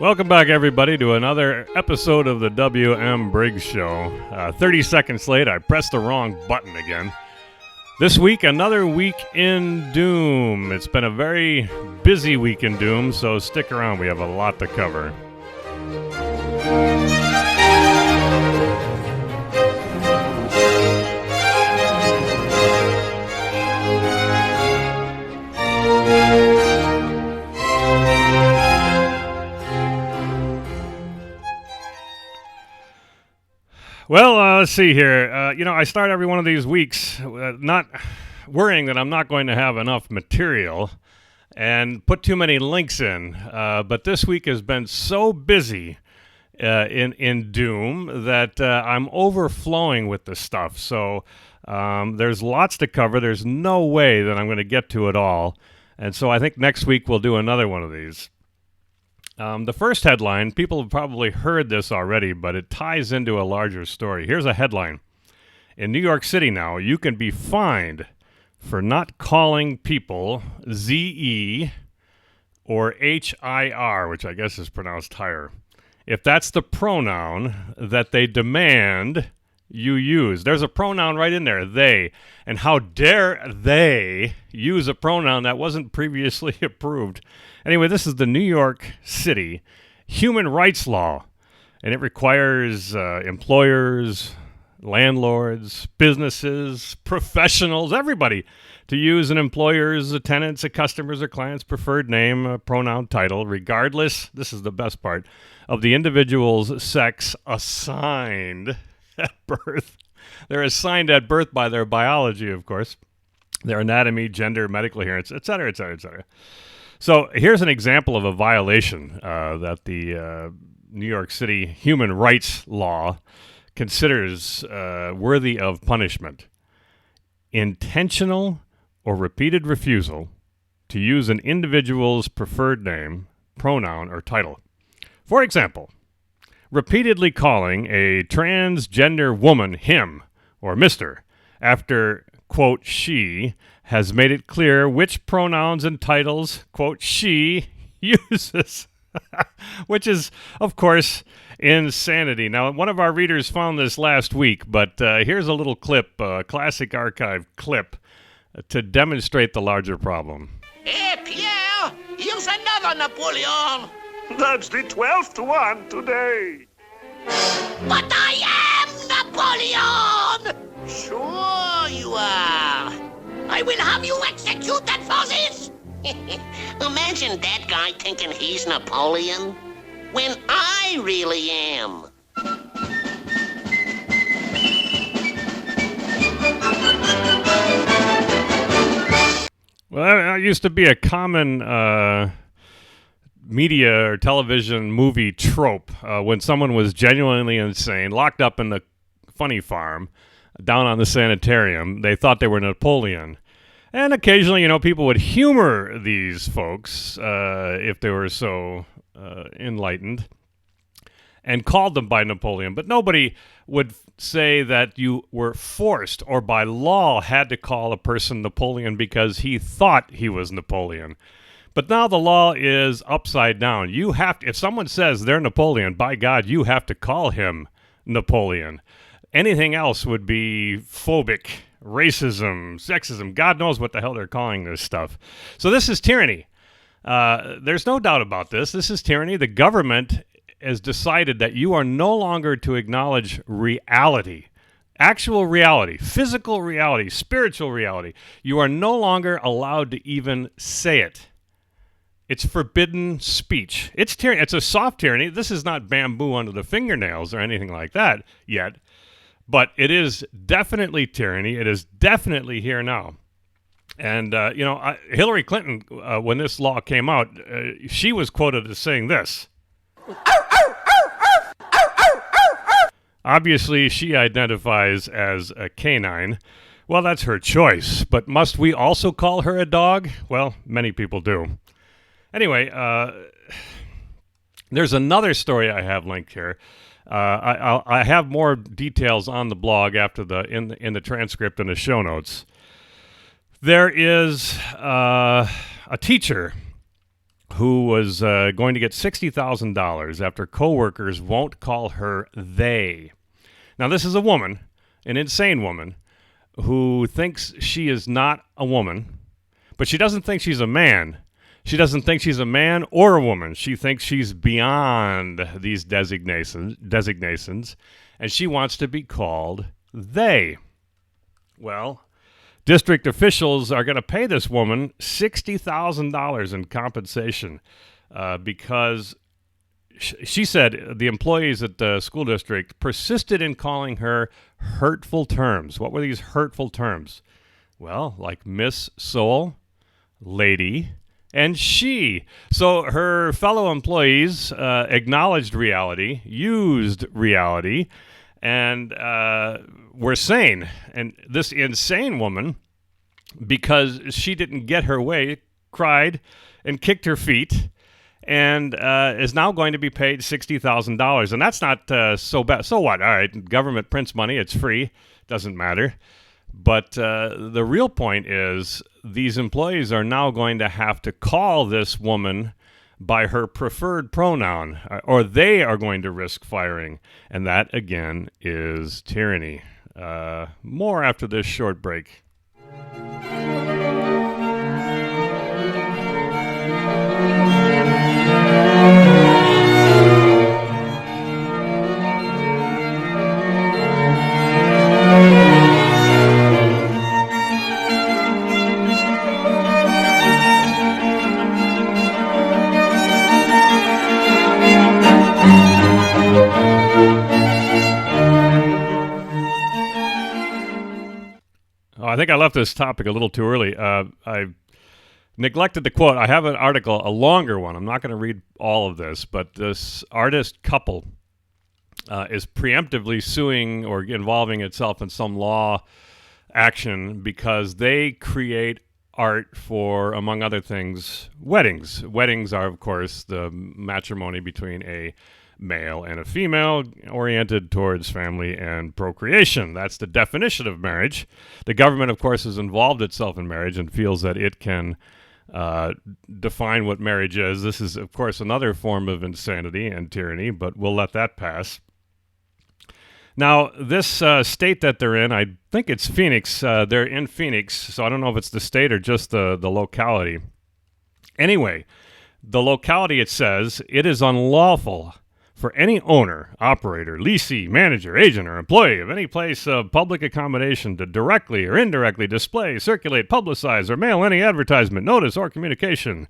Welcome back, everybody, to another episode of the WMBriggs Show. 30 seconds late, I pressed the wrong button again. This week, another week in Doom. It's been a very busy week in Doom, so stick around. We have a lot to cover. Well, let's see here. I start every one of these weeks not worrying that I'm not going to have enough material and put too many links in. But this week has been so busy in Doom that I'm overflowing with the stuff. So there's lots to cover. There's no way that I'm going to get to it all. And so I think next week we'll do another one of these. The first headline, people have probably heard this already, but it ties into a larger story. Here's a headline. In New York City now, you can be fined for not calling people Z-E or H-I-R, which I guess is pronounced higher, if that's the pronoun that they demand you use. There's a pronoun right in there, they. And how dare they use a pronoun that wasn't previously approved? Anyway, this is the New York City human rights law, and it requires employers, landlords, businesses, professionals, everybody to use an employer's, a tenant's, a customer's, or client's preferred name, a pronoun title, regardless, this is the best part, of the individual's sex assigned at birth. They're assigned at birth by their biology, of course, their anatomy, gender, medical adherence, etc., etc., etc. So here's an example of a violation that the New York City human rights law considers worthy of punishment. Intentional or repeated refusal to use an individual's preferred name, pronoun, or title. For example, repeatedly calling a transgender woman him or Mr. after, quote, she has made it clear which pronouns and titles, quote, she uses, which is, of course, insanity. Now, one of our readers found this last week, but here's a little clip, a classic archive clip, to demonstrate the larger problem. Hey, Pierre, here's another Napoleon. That's the 12th one today. But I am Napoleon! Sure you are. I will have you executed for this. Imagine that guy thinking he's Napoleon when I really am. Well, that used to be a common media or television movie trope when someone was genuinely insane, locked up in the funny farm down on the sanitarium. They thought they were Napoleon. And occasionally, people would humor these folks if they were so enlightened and called them by Napoleon. But nobody would say that you were forced or by law had to call a person Napoleon because he thought he was Napoleon. But now the law is upside down. You have to, if someone says they're Napoleon, by God, you have to call him Napoleon. Anything else would be phobic, racism, sexism. God knows what the hell they're calling this stuff. So this is tyranny. There's no doubt about this. This is tyranny. The government has decided that you are no longer to acknowledge reality, actual reality, physical reality, spiritual reality. You are no longer allowed to even say it. It's forbidden speech. It's tyranny. It's a soft tyranny. This is not bamboo under the fingernails or anything like that yet. But it is definitely tyranny. It is definitely here now. And, Hillary Clinton, when this law came out, she was quoted as saying this. Obviously, she identifies as a canine. Well, that's her choice. But must we also call her a dog? Well, many people do. Anyway, there's another story I have linked here. I have more details on the blog after in the transcript and the show notes. There is a teacher who was going to get $60,000 after coworkers won't call her they. Now, this is a woman, an insane woman, who thinks she is not a woman, but she doesn't think she's a man. She doesn't think she's a man or a woman. She thinks she's beyond these designations, and she wants to be called they. Well, district officials are going to pay this woman $60,000 in compensation because she said the employees at the school district persisted in calling her hurtful terms. What were these hurtful terms? Well, like Miss Soul, lady, and she. So her fellow employees acknowledged reality, used reality, and were sane. And this insane woman, because she didn't get her way, cried and kicked her feet, and is now going to be paid $60,000. And that's not so bad. So what? All right, government prints money. It's free. Doesn't matter. But the real point is these employees are now going to have to call this woman by her preferred pronoun, or they are going to risk firing. And that, again, is tyranny. More after this short break. I think I left this topic a little too early. I neglected to quote. I have an article, a longer one. I'm not going to read all of this, but this artist couple is preemptively suing or involving itself in some law action because they create art for, among other things, weddings. Weddings are, of course, the matrimony between a male and a female oriented towards family and procreation. That's the definition of marriage. The government, of course, has involved itself in marriage and feels that it can define what marriage is. This is, of course, another form of insanity and tyranny, but we'll let that pass. Now, this state that they're in, I think it's Phoenix. They're in Phoenix, so I don't know if it's the state or just the locality. Anyway, the locality, it says, it is unlawful for any owner, operator, leasee, manager, agent, or employee of any place of public accommodation to directly or indirectly display, circulate, publicize, or mail any advertisement, notice, or communication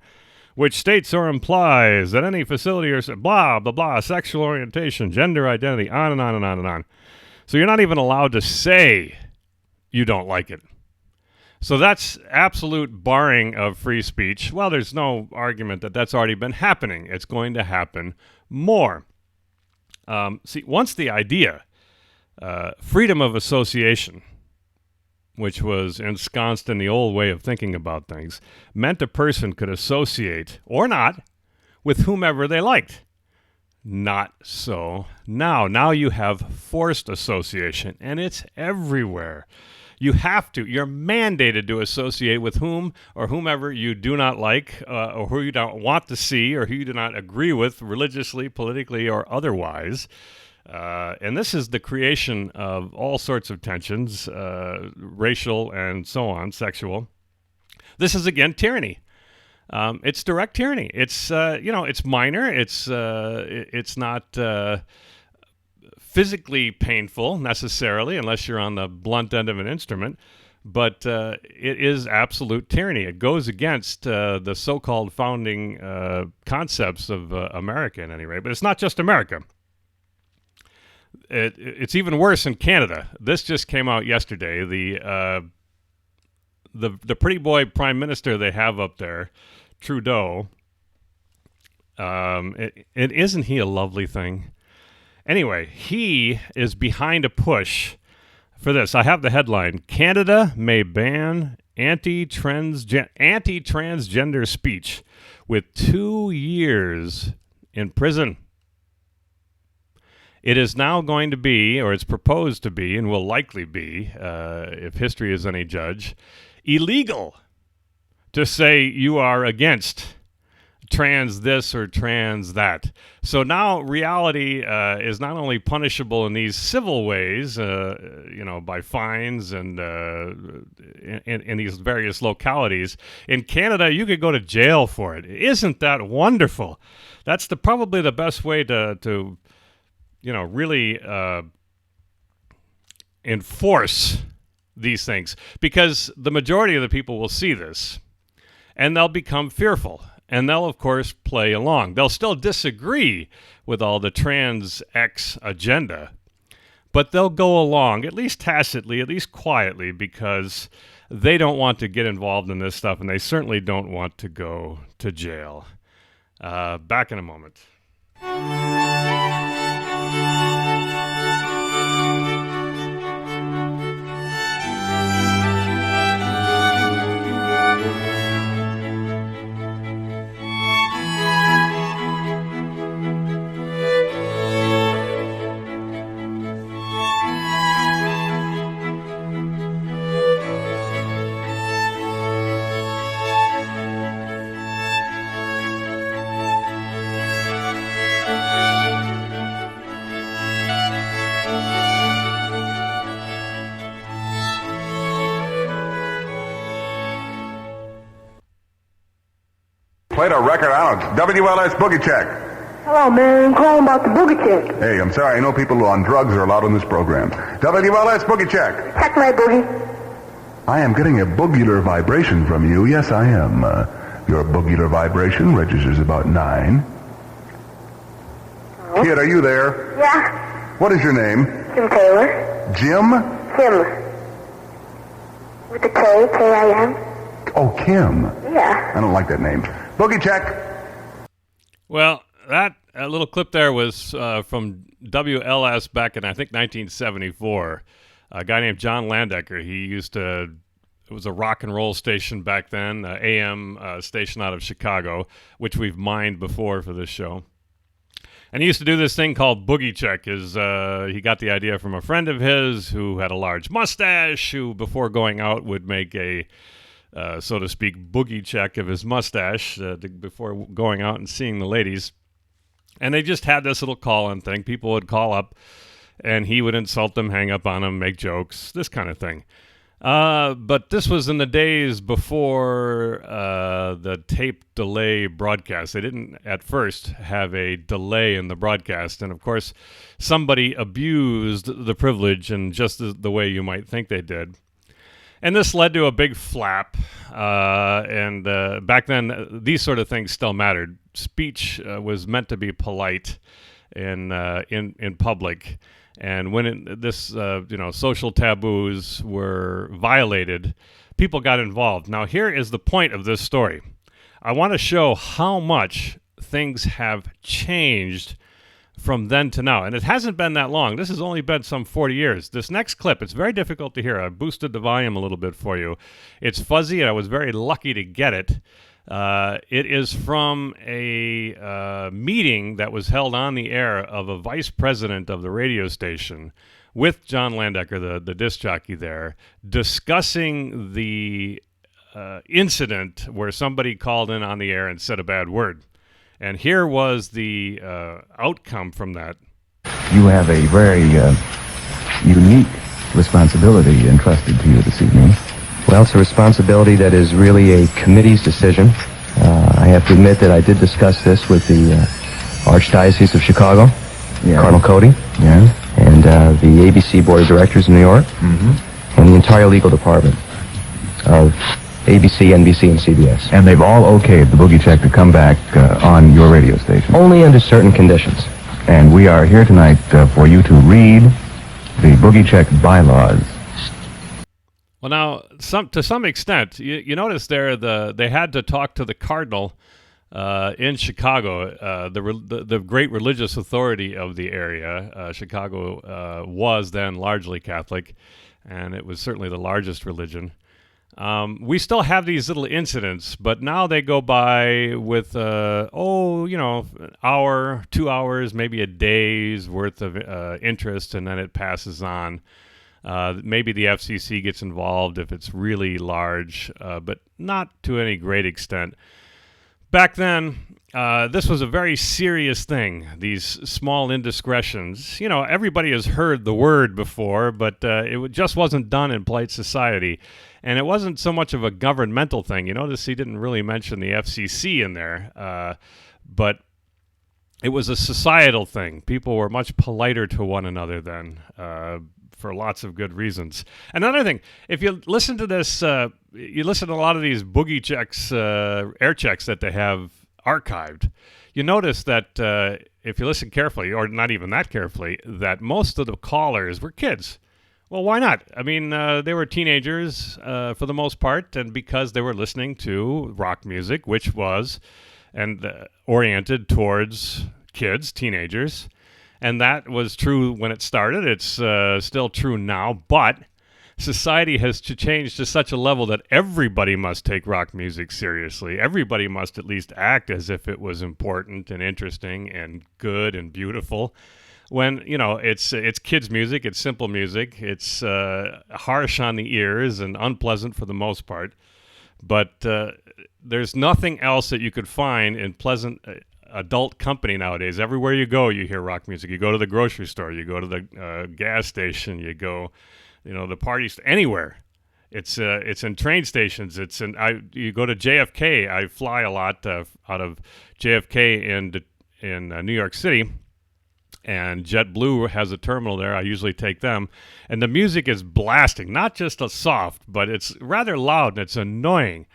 which states or implies that any facility or blah, blah, blah, sexual orientation, gender identity, on and on and on and on. So you're not even allowed to say you don't like it. So that's absolute barring of free speech. Well, there's no argument that that's already been happening. It's going to happen more. See, once the idea, freedom of association, which was ensconced in the old way of thinking about things, meant a person could associate, or not, with whomever they liked. Not so now. Now you have forced association, and it's everywhere. You have to. You're mandated to associate with whom or whomever you do not like, or who you don't want to see, or who you do not agree with religiously, politically, or otherwise. And this is the creation of all sorts of tensions, racial and so on, sexual. This is, again, tyranny. It's direct tyranny. It's, it's minor. It's not physically painful necessarily, unless you're on the blunt end of an instrument, but it is absolute tyranny. It goes against the so-called founding concepts of America, at any rate. But it's not just America. It's even worse in Canada. This just came out yesterday. The pretty boy prime minister they have up there, Trudeau. Isn't he a lovely thing? Anyway, he is behind a push for this. I have the headline: Canada may ban anti-transgender speech with 2 years in prison. It is now going to be, or it's proposed to be, and will likely be, if history is any judge, illegal to say you are against trans this or trans that. So now reality is not only punishable in these civil ways, by fines and in these various localities. In Canada, you could go to jail for it. Isn't that wonderful? That's probably the best way to really enforce these things, because the majority of the people will see this and they'll become fearful. And they'll, of course, play along. They'll still disagree with all the trans X agenda, but they'll go along, at least tacitly, at least quietly, because they don't want to get involved in this stuff, and they certainly don't want to go to jail. Back in a moment. Played a record on it. WLS Boogie Check. Hello, man. I'm calling about the boogie check. Hey, I'm sorry. I know people on drugs are allowed on this program. WLS Boogie Check. Check my boogie. I am getting a boogular vibration from you. Yes, I am. Your boogular vibration registers about 9. Oh. Kid, are you there? Yeah. What is your name? Jim Taylor. Jim? Kim. With the K, K-I-M. Oh, Kim. Yeah. I don't like that name. Boogie Check. Well, that little clip there was from WLS back in, I think, 1974. A guy named John Landecker. It was a rock and roll station back then, AM station out of Chicago, which we've mined before for this show. And he used to do this thing called Boogie Check. He got the idea from a friend of his who had a large mustache, who before going out would make a so to speak, boogie check of his mustache before going out and seeing the ladies. And they just had this little call-in thing. People would call up, and he would insult them, hang up on them, make jokes, this kind of thing. But this was in the days before the tape delay broadcast. They didn't, at first, have a delay in the broadcast. And, of course, somebody abused the privilege in just the way you might think they did. And this led to a big flap, and back then, these sort of things still mattered. Speech was meant to be polite in public, and when social taboos were violated, people got involved. Now, here is the point of this story. I want to show how much things have changed from then to now. And it hasn't been that long. This has only been some 40 years. This next clip, it's very difficult to hear. I boosted the volume a little bit for you. It's fuzzy, and I was very lucky to get it. It is from a meeting that was held on the air of a vice president of the radio station with John Landecker, the disc jockey there, discussing the incident where somebody called in on the air and said a bad word. And here was the outcome from that. You have a very unique responsibility entrusted to you this evening. Well, it's a responsibility that is really a committee's decision. I have to admit that I did discuss this with the Archdiocese of Chicago, Cardinal Cody, and the ABC Board of Directors in New York, and the entire legal department of ABC, NBC, and CBS. And they've all okayed the Boogie Check to come back on your radio station. Only under certain conditions. And we are here tonight for you to read the Boogie Check bylaws. Well, now, to some extent, you notice there they had to talk to the cardinal in Chicago, the great religious authority of the area. Chicago was then largely Catholic, and it was certainly the largest religion. We still have these little incidents, but now they go by with, an hour, 2 hours, maybe a day's worth of interest, and then it passes on. Maybe the FCC gets involved if it's really large, but not to any great extent. Back then, this was a very serious thing, these small indiscretions. You know, everybody has heard the word before, but just wasn't done in polite society. And it wasn't so much of a governmental thing. You notice he didn't really mention the FCC in there, but it was a societal thing. People were much politer to one another then, for lots of good reasons. Another thing, if you listen to this, you listen to a lot of these boogie checks, air checks that they have archived, you notice that if you listen carefully, or not even that carefully, that most of the callers were kids. Well, why not? I mean, they were teenagers for the most part, and because they were listening to rock music, which was oriented towards kids, teenagers, and that was true when it started. It's still true now, but society has changed to such a level that everybody must take rock music seriously. Everybody must at least act as if it was important and interesting and good and beautiful. When, you know, it's kids' music, it's simple music, it's harsh on the ears and unpleasant for the most part. But there's nothing else that you could find in pleasant adult company nowadays. Everywhere you go, you hear rock music. You go to the grocery store, you go to the gas station, you go, you know, the parties, anywhere. It's in train stations. You go to JFK. I fly a lot out of JFK in New York City, and JetBlue has a terminal there. I usually take them, and the music is blasting. Not just a soft, but it's rather loud and it's annoying,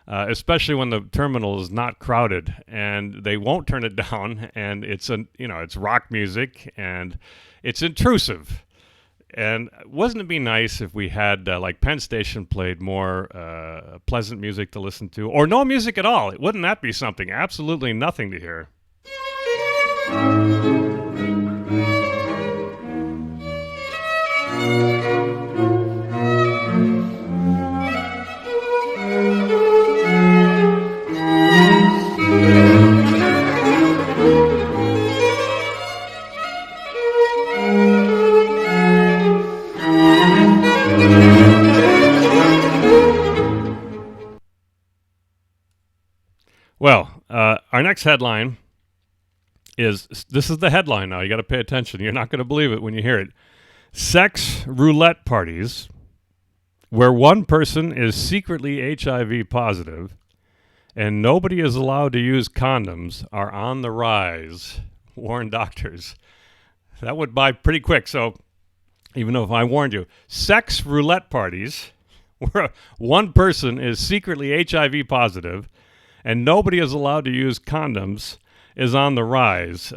especially when the terminal is not crowded, and they won't turn it down. And it's rock music, and it's intrusive. And wouldn't it be nice if we had, like Penn Station played more pleasant music to listen to, or no music at all? Wouldn't that be something? Absolutely nothing to hear. Well, our next headline this is the headline now. You got to pay attention. You're not going to believe it when you hear it. Sex roulette parties where one person is secretly HIV positive and nobody is allowed to use condoms are on the rise, warn doctors. That went by pretty quick, so even though if I warned you, sex roulette parties where one person is secretly HIV positive and nobody is allowed to use condoms is on the rise.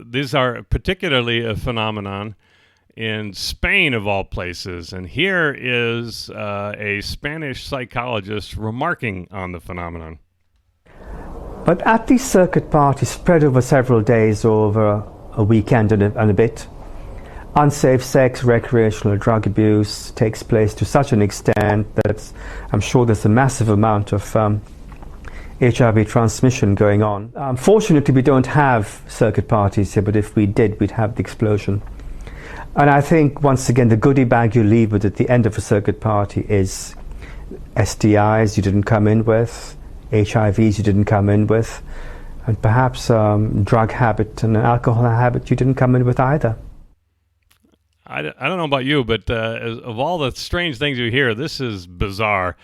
These are particularly a phenomenon in Spain, of all places. And here is a Spanish psychologist remarking on the phenomenon. But at these circuit parties spread over several days, over a weekend and a bit, unsafe sex, recreational drug abuse takes place to such an extent that I'm sure there's a massive amount of HIV transmission going on. Fortunately, we don't have circuit parties here, but if we did, we'd have the explosion. And I think, once again, the goodie bag you leave with at the end of a circuit party is STIs you didn't come in with, HIVs you didn't come in with, and perhaps drug habit and an alcohol habit you didn't come in with either. I don't know about you, but of all the strange things you hear, this is bizarre.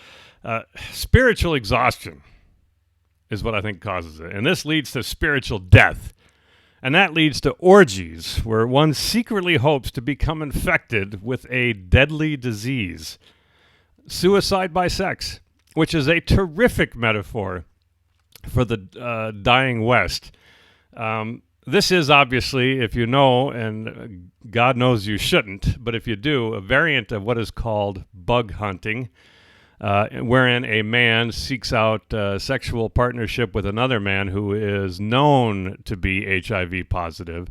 Spiritual exhaustion is what I think causes it. And this leads to spiritual death. And that leads to orgies, where one secretly hopes to become infected with a deadly disease. Suicide by sex, which is a terrific metaphor for the dying West. This is obviously, if you know, and God knows you shouldn't, but if you do, a variant of what is called bug hunting, wherein a man seeks out sexual partnership with another man who is known to be HIV positive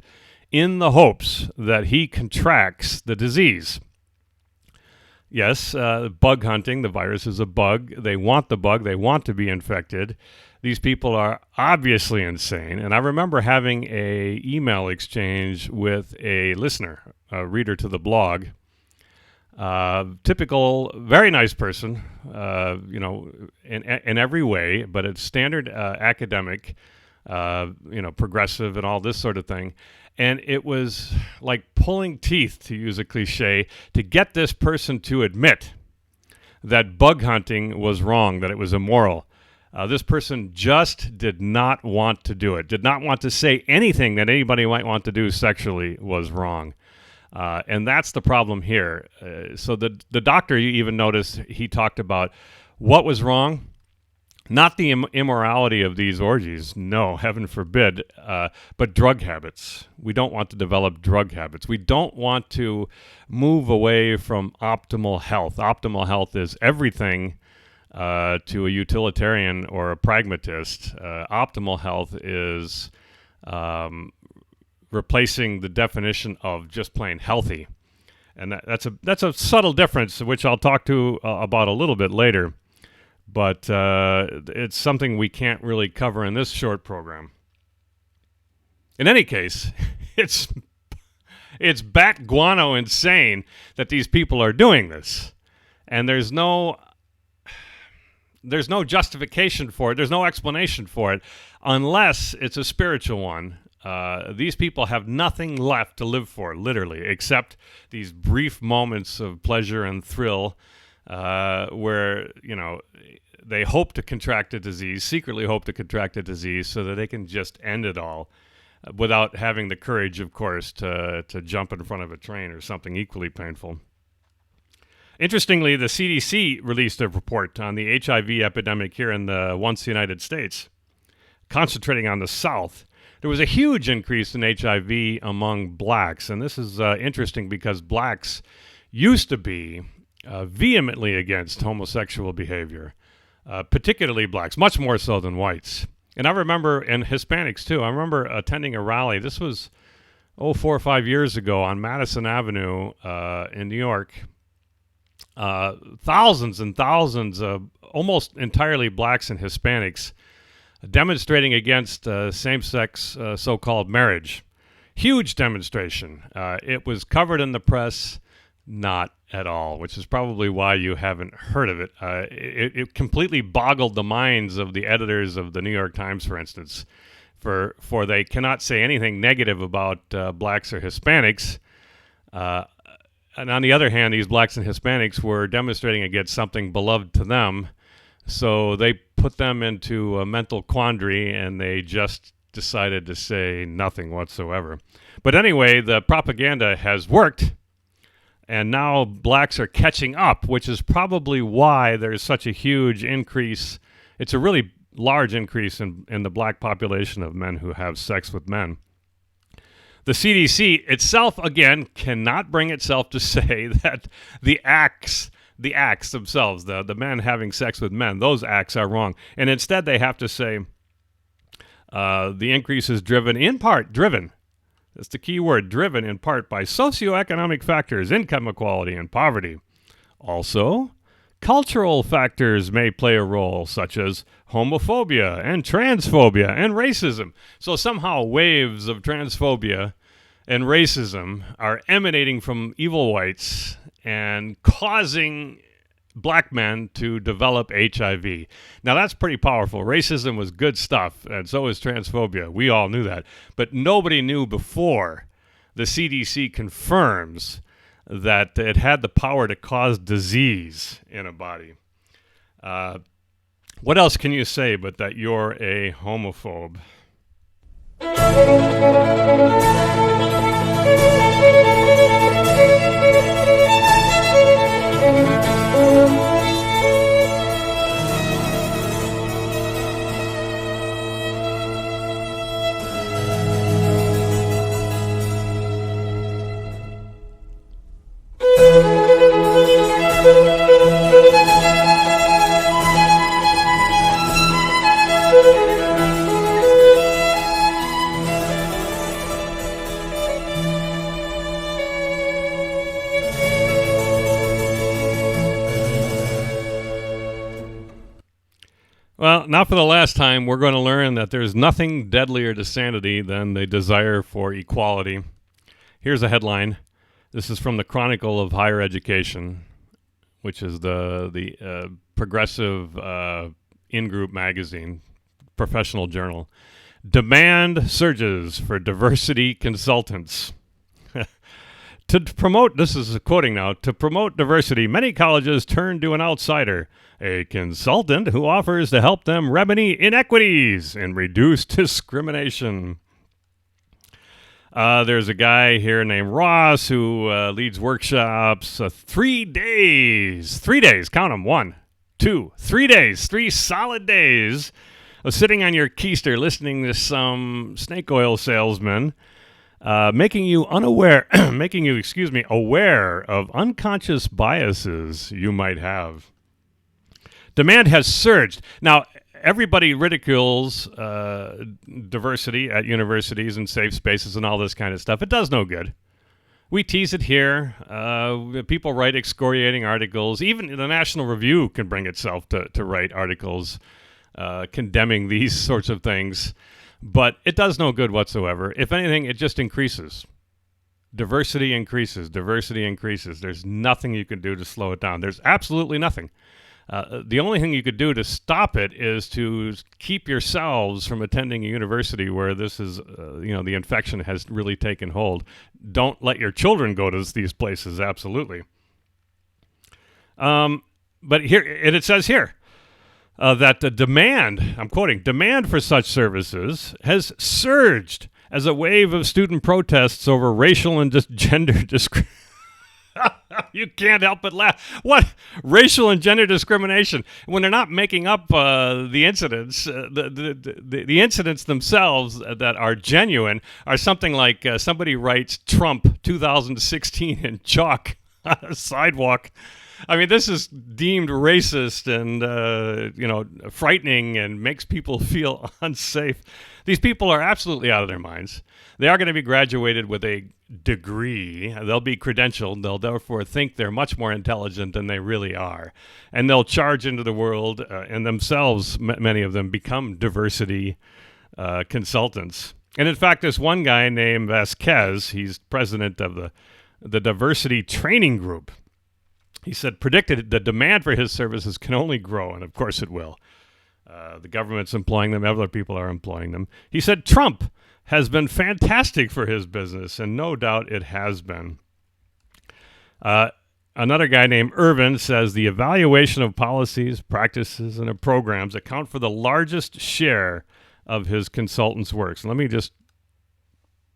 in the hopes that he contracts the disease. Yes, bug hunting, the virus is a bug. They want the bug. They want to be infected. These people are obviously insane. And I remember having a email exchange with a listener, a reader to the blog. Typical, very nice person, in every way, but it's standard academic, progressive and all this sort of thing. And it was like pulling teeth, to use a cliche, to get this person to admit that bug hunting was wrong, that it was immoral. This person just did not want to do it, did not want to say anything that anybody might want to do sexually was wrong. And that's the problem here. So the doctor, you even notice, he talked about what was wrong. Not the immorality of these orgies, no, heaven forbid, but drug habits. We don't want to develop drug habits. We don't want to move away from optimal health. Optimal health is everything to a utilitarian or a pragmatist. Optimal health is replacing the definition of just plain healthy. And that's a subtle difference, which I'll talk to about a little bit later. But it's something we can't really cover in this short program. In any case, it's bat guano insane that these people are doing this. And there's no justification for it. There's no explanation for it unless it's a spiritual one. These people have nothing left to live for, literally, except these brief moments of pleasure and thrill where, they hope to contract a disease, secretly hope to contract a disease so that they can just end it all without having the courage, of course, to jump in front of a train or something equally painful. Interestingly, the CDC released a report on the HIV epidemic here in the once United States, concentrating on the South. There was a huge increase in HIV among blacks, and this is interesting because blacks used to be vehemently against homosexual behavior, particularly blacks, much more so than whites. And I remember, and Hispanics too, I remember attending a rally. This was 4 or 5 years ago on Madison Avenue in New York. Thousands and thousands of almost entirely blacks and Hispanics demonstrating against same-sex so-called marriage. Huge demonstration. It was covered in the press, not at all, which is probably why you haven't heard of it. It completely boggled the minds of the editors of the New York Times, for instance, for they cannot say anything negative about blacks or Hispanics. And on the other hand, these blacks and Hispanics were demonstrating against something beloved to them, so they put them into a mental quandary, and they just decided to say nothing whatsoever. But anyway, the propaganda has worked, and now blacks are catching up, which is probably why there's such a huge increase. It's a really large increase in the black population of men who have sex with men. The CDC itself, again, cannot bring itself to say that the acts themselves, the men having sex with men, those acts are wrong. And instead they have to say the increase is driven, that's the key word, driven in part by socioeconomic factors, income equality, and poverty. Also, cultural factors may play a role, such as homophobia and transphobia and racism. So somehow waves of transphobia and racism are emanating from evil whites and causing black men to develop HIV. Now that's pretty powerful. Racism was good stuff, and so is transphobia. We all knew that. But nobody knew before the CDC confirms that it had the power to cause disease in a body. What else can you say but that you're a homophobe? Well, now for the last time, we're going to learn that there's nothing deadlier to sanity than the desire for equality. Here's a headline. This is from the Chronicle of Higher Education, which is the progressive in-group magazine, professional journal. Demand surges for diversity consultants. To promote, this is quoting now, to promote diversity, many colleges turn to an outsider, a consultant who offers to help them remedy inequities and reduce discrimination. There's a guy here named Ross who leads workshops 3 days. 3 days, count them, 1, 2, 3 days, 3 solid days of sitting on your keister listening to some snake oil salesman making you aware of unconscious biases you might have. Demand has surged. Now, everybody ridicules diversity at universities and safe spaces and all this kind of stuff. It does no good. We tease it here. People write excoriating articles. Even the National Review can bring itself to write articles condemning these sorts of things. But it does no good whatsoever. If anything, it just increases. Diversity increases. Diversity increases. There's nothing you can do to slow it down. There's absolutely nothing. The only thing you could do to stop it is to keep yourselves from attending a university where this is, the infection has really taken hold. Don't let your children go to these places, absolutely. But here, it says here, that the demand, I'm quoting, demand for such services has surged as a wave of student protests over racial and gender discrimination. You can't help but laugh. What? Racial and gender discrimination. When they're not making up the incidents, the incidents themselves that are genuine are something like somebody writes Trump 2016 in chalk on a sidewalk. I mean, this is deemed racist and, frightening and makes people feel unsafe. These people are absolutely out of their minds. They are going to be graduated with a degree. They'll be credentialed. They'll therefore think they're much more intelligent than they really are. And they'll charge into the world and themselves, many of them, become diversity consultants. And in fact, this one guy named Vasquez, he's president of the Diversity Training Group. He said, predicted the demand for his services can only grow, and of course it will. The government's employing them. Other people are employing them. He said, Trump has been fantastic for his business, and no doubt it has been. Another guy named Irvin says the evaluation of policies, practices, and of programs account for the largest share of his consultants' works. Let me just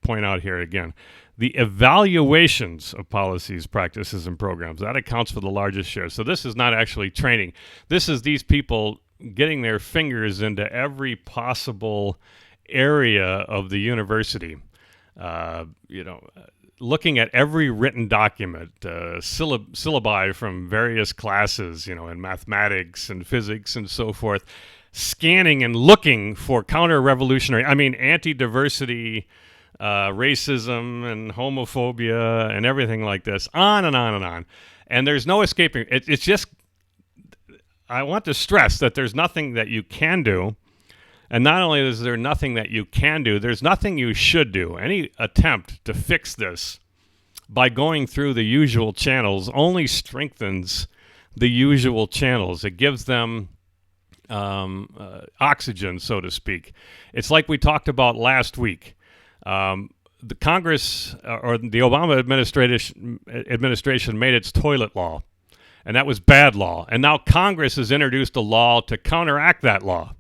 point out here again. The evaluations of policies, practices, and programs, that accounts for the largest share. So this is not actually training. This is these people getting their fingers into every possible area of the university. Looking at every written document, syllabi from various classes, in mathematics and physics and so forth, scanning and looking for counter-revolutionary, anti-diversity, racism and homophobia and everything like this, on and on and on. And there's no escaping. It's just, I want to stress that there's nothing that you can do. And not only is there nothing that you can do, there's nothing you should do. Any attempt to fix this by going through the usual channels only strengthens the usual channels. It gives them oxygen, so to speak. It's like we talked about last week. The Congress or the Obama administration made its toilet law, and that was bad law. And now Congress has introduced a law to counteract that law.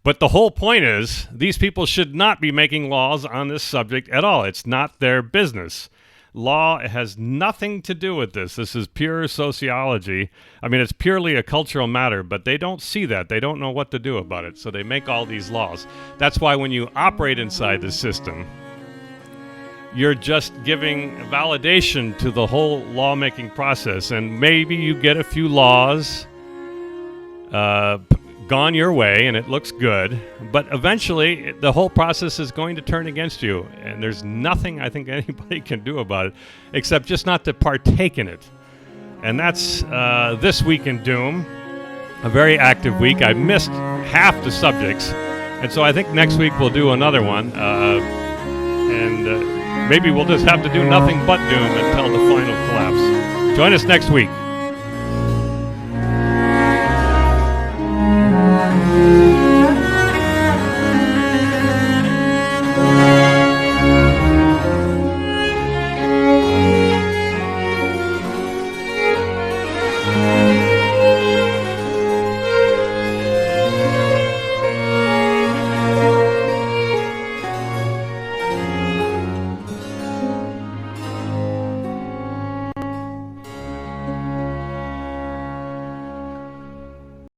But the whole point is these people should not be making laws on this subject at all. It's not their business. Law has nothing to do with this. This is pure sociology. It's purely a cultural matter, but they don't see that. They don't know what to do about it, so they make all these laws. That's why when you operate inside the system, you're just giving validation to the whole lawmaking process, and maybe you get a few laws gone your way and it looks good, but eventually the whole process is going to turn against you, and there's nothing I think anybody can do about it except just not to partake in it. And that's this week in Doom, a very active week. I missed half the subjects, and so I think next week we'll do another one, and maybe we'll just have to do nothing but Doom until the final collapse. Join us next week.